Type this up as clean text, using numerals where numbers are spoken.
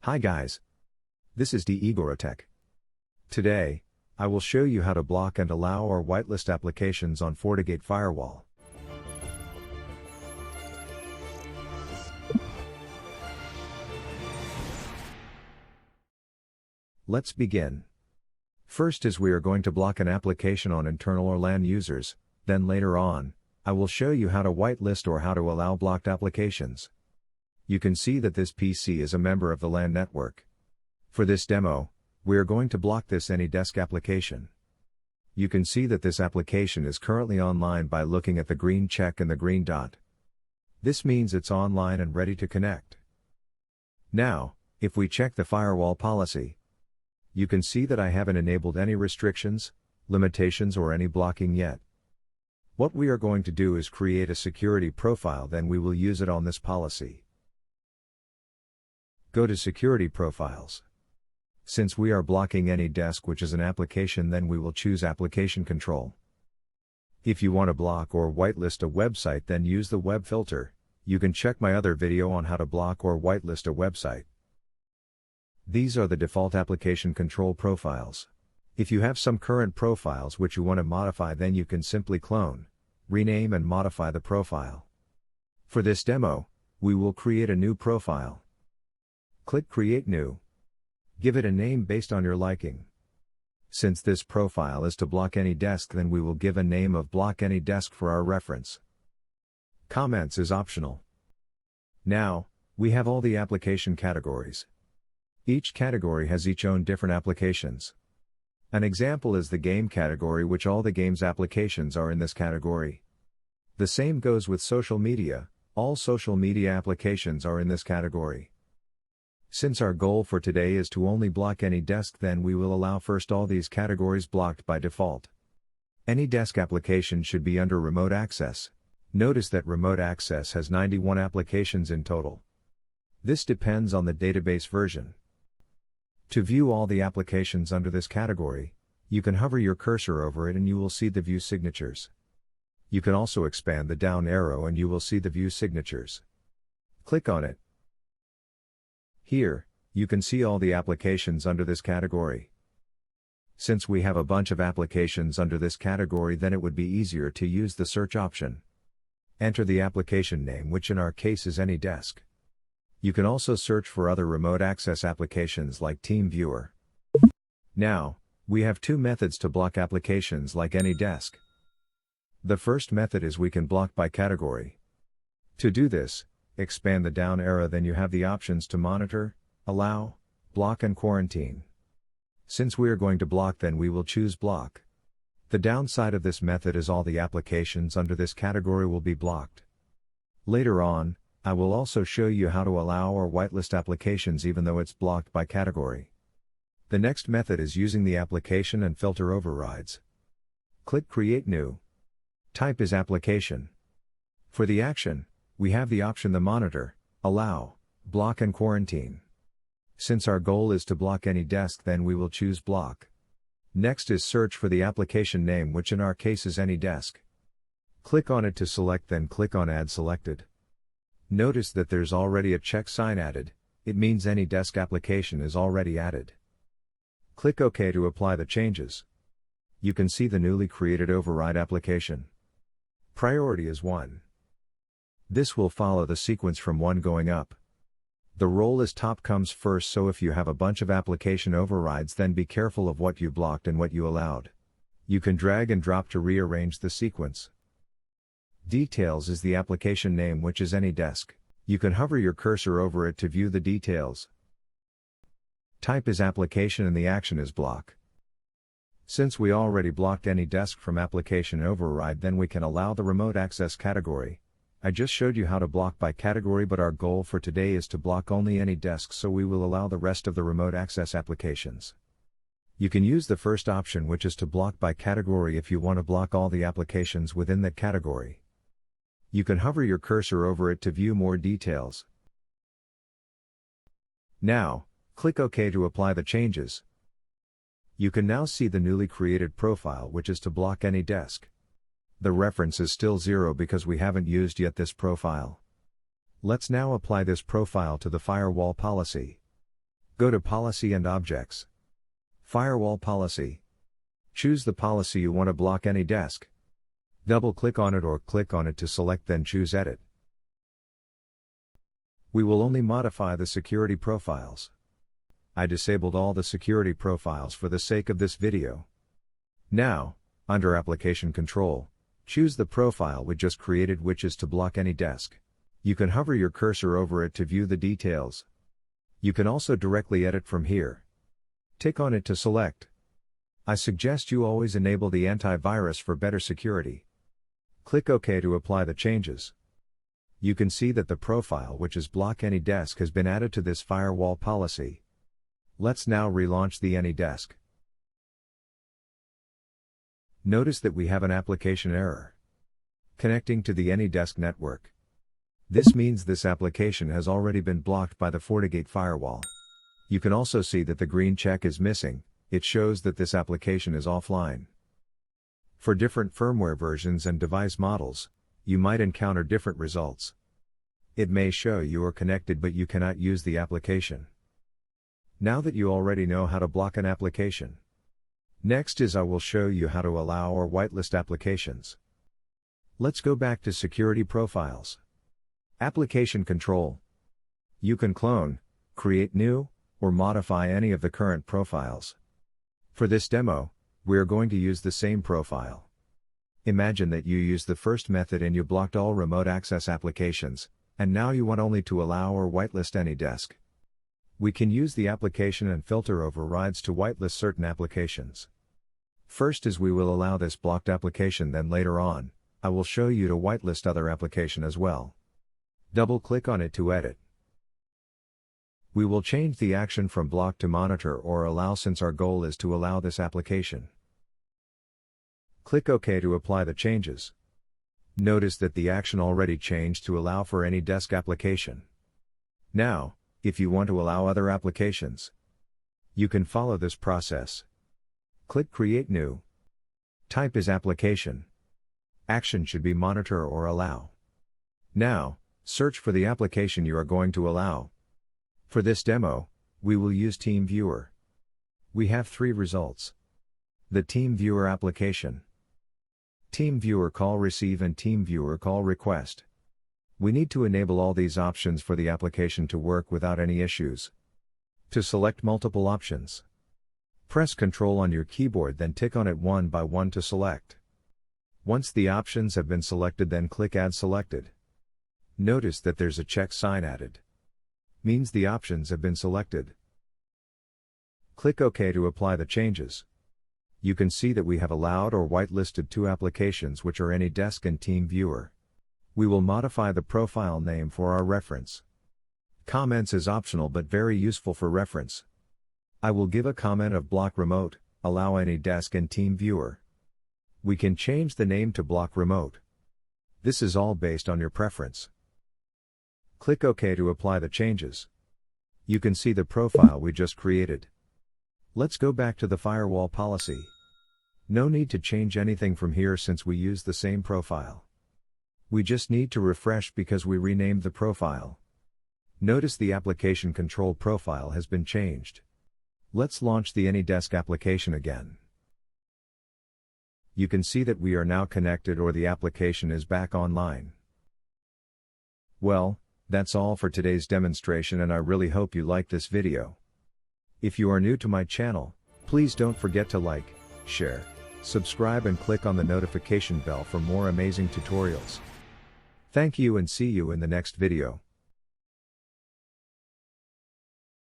Hi guys. This is Igorotech. Today, I will show you how to block and allow or whitelist applications on FortiGate Firewall. Let's begin. First is we are going to block an application on internal or LAN users, then later on, I will show you how to whitelist or how to allow blocked applications. You can see that this PC is a member of the LAN network. For this demo, we are going to block this AnyDesk application. You can see that this application is currently online by looking at the green check and the green dot. This means it's online and ready to connect. Now, if we check the firewall policy, you can see that I haven't enabled any restrictions, limitations or any blocking yet. What we are going to do is create a security profile, then we will use it on this policy. Go to Security Profiles. Since we are blocking AnyDesk, which is an application, then we will choose Application Control. If you want to block or whitelist a website, then use the web filter. You can check my other video on how to block or whitelist a website. These are the default application control profiles. If you have some current profiles which you want to modify, then you can simply clone, rename and modify the profile. For this demo, we will create a new profile. Click Create New. Give it a name based on your liking. Since this profile is to block AnyDesk, then we will give a name of Block AnyDesk for our reference. Comments is optional. Now, we have all the application categories. Each category has each own different applications. An example is the game category, which all the games applications are in this category. The same goes with social media, all social media applications are in this category. Since our goal for today is to only block AnyDesk, then we will allow first all these categories blocked by default. AnyDesk application should be under remote access. Notice that remote access has 91 applications in total. This depends on the database version. To view all the applications under this category, you can hover your cursor over it and you will see the view signatures. You can also expand the down arrow and you will see the view signatures. Click on it. Here, you can see all the applications under this category. Since we have a bunch of applications under this category, then it would be easier to use the search option. Enter the application name, which in our case is AnyDesk. You can also search for other remote access applications like TeamViewer. Now, we have two methods to block applications like AnyDesk. The first method is we can block by category. To do this, expand the down arrow, then you have the options to monitor, allow, block and quarantine. Since we are going to block, then we will choose block. The downside of this method is all the applications under this category will be blocked. Later on, I will also show you how to allow or whitelist applications even though it's blocked by category. The next method is using the application and filter overrides. Click Create New. Type is application. For the action, we have the option the monitor, allow, block and quarantine. Since our goal is to block AnyDesk, then we will choose block. Next is search for the application name, which in our case is AnyDesk. Click on it to select, then click on Add Selected. Notice that there's already a check sign added. It means AnyDesk application is already added. Click OK to apply the changes. You can see the newly created override application. Priority is 1. This will follow the sequence from 1 going up. The role is top comes first, so if you have a bunch of application overrides, then be careful of what you blocked and what you allowed. You can drag and drop to rearrange the sequence. Details is the application name, which is AnyDesk. You can hover your cursor over it to view the details. Type is application and the action is block. Since we already blocked AnyDesk from application override, then we can allow the remote access category. I just showed you how to block by category, but our goal for today is to block only AnyDesk, so we will allow the rest of the remote access applications. You can use the first option, which is to block by category, if you want to block all the applications within that category. You can hover your cursor over it to view more details. Now, click OK to apply the changes. You can now see the newly created profile, which is to block AnyDesk. The reference is still 0 because we haven't used yet this profile. Let's now apply this profile to the firewall policy. Go to Policy and Objects. Firewall Policy. Choose the policy you want to block any desk. Double-click on it or click on it to select, then choose Edit. We will only modify the security profiles. I disabled all the security profiles for the sake of this video. Now, under Application Control, choose the profile we just created, which is to block any desk. You can hover your cursor over it to view the details. You can also directly edit from here. Tick on it to select. I suggest you always enable the antivirus for better security. Click OK to apply the changes. You can see that the profile, which is block any desk, has been added to this firewall policy. Let's now relaunch the AnyDesk. Notice that we have an application error. Connecting to the AnyDesk network. This means this application has already been blocked by the FortiGate firewall. You can also see that the green check is missing. It shows that this application is offline. For different firmware versions and device models, you might encounter different results. It may show you are connected but you cannot use the application. Now that you already know how to block an application, next is I will show you how to allow or whitelist applications. Let's go back to Security Profiles. Application Control. You can clone, create new, or modify any of the current profiles. For this demo, we are going to use the same profile. Imagine that you used the first method and you blocked all remote access applications, and now you want only to allow or whitelist any desk. We can use the application and filter overrides to whitelist certain applications. First is we will allow this blocked application, then later on, I will show you to whitelist other application as well. Double-click on it to edit. We will change the action from block to monitor or allow, since our goal is to allow this application. Click OK to apply the changes. Notice that the action already changed to allow for any desk application. Now, if you want to allow other applications, you can follow this process. Click Create New. Type is Application. Action should be Monitor or Allow. Now, search for the application you are going to allow. For this demo, we will use TeamViewer. We have 3 results. The TeamViewer application, TeamViewer Call Receive, and TeamViewer Call Request. We need to enable all these options for the application to work without any issues. To select multiple options, press Ctrl on your keyboard, then tick on it one by one to select. Once the options have been selected, then click Add Selected. Notice that there's a check sign added. Means the options have been selected. Click OK to apply the changes. You can see that we have allowed or whitelisted 2 applications, which are AnyDesk and TeamViewer. We will modify the profile name for our reference. Comments is optional but very useful for reference. I will give a comment of Block Remote, allow AnyDesk and TeamViewer. We can change the name to Block Remote. This is all based on your preference. Click OK to apply the changes. You can see the profile we just created. Let's go back to the firewall policy. No need to change anything from here since we use the same profile. We just need to refresh because we renamed the profile. Notice the application control profile has been changed. Let's launch the AnyDesk application again. You can see that we are now connected, or the application is back online. Well, that's all for today's demonstration, and I really hope you liked this video. If you are new to my channel, please don't forget to like, share, subscribe and click on the notification bell for more amazing tutorials. Thank you and see you in the next video.